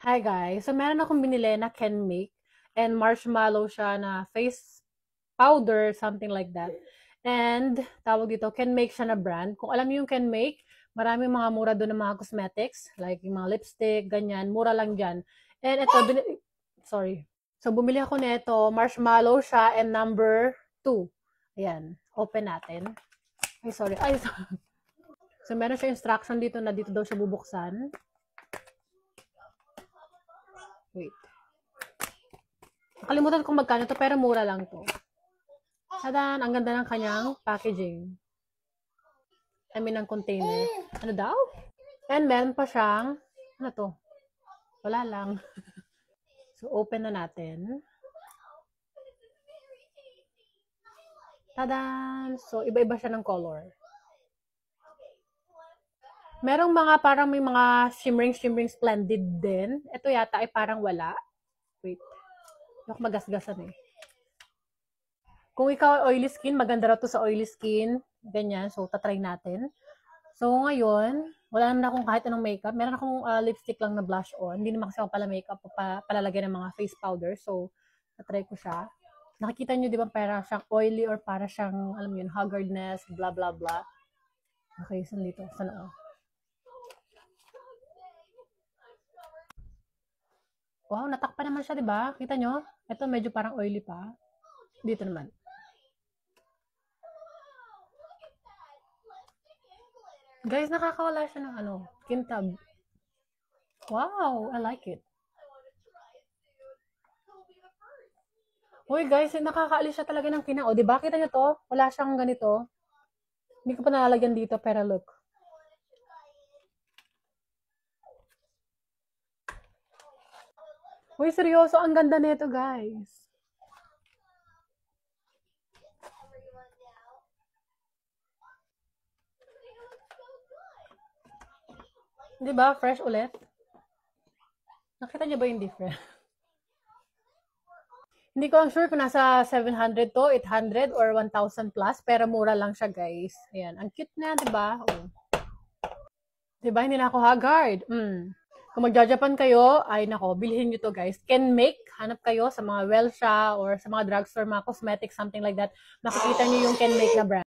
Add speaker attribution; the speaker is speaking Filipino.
Speaker 1: Hi guys! So meron akong binili na Can Make and marshmallow siya na face powder, something like that. And tawag dito, Can Make siya na brand. Kung alam niyo yung Can Make, maraming mga mura doon ng mga cosmetics, like yung mga lipstick, ganyan, mura lang dyan. And ito, sorry. So bumili ako nito, marshmallow siya and number 2. Ayan, open natin. Ay, sorry. Ay, sorry. So meron siya instruction dito na dito daw siya bubuksan. Wait. Nakalimutan kong magkano to, pero mura lang to. Tadan! Ang ganda ng kanyang packaging. I mean, ng container. Ano daw? And meron pa siyang, ano to? Wala lang. So, open na natin. Tadan! So, iba-iba siya ng color. Merong mga parang may mga shimmering splendid din. Ito yata ay parang wala. Wait. Yok magasgasan eh. Kung ikaw ay oily skin, maganda raw to sa oily skin. Ganyan. So, tatry natin. So, ngayon, wala naman akong kahit anong makeup. Meron akong lipstick lang na blush on. Hindi naman kasi ako pala makeup o palalagyan ng mga face powder. So, tatry ko siya. Nakikita nyo, di ba, para siyang oily or para siyang, alam yun, haggardness, blah, blah, blah. Okay, saan dito? Saan? Wow, natakpan naman siya, di ba? Kita nyo? Ito medyo parang oily pa. Dito naman. Guys, nakakawala siya ng kintab. Wow, I like it. Uy, guys, nakakaalis siya talaga ng kinang. O, di ba? Kita nyo to? Wala siyang ganito. Hindi ko pa nalalagyan dito, pero look. Uy, seryoso, ang ganda nito, guys. Di ba? Fresh ulit. Nakita niyo ba yung difference? Hindi ko lang sure kung nasa 700 to, 800 or 1,000 plus, pero mura lang siya, guys. Ayan, ang cute na, di ba? Oh. Di ba? Hindi na ako haggard. Kung magja-Japan kayo, ay nako, bilhin nyo to, guys. Can Make, hanap kayo sa mga Welsha or sa mga drugstore, mga cosmetics, something like that. Makikita nyo yung Can Make na brand.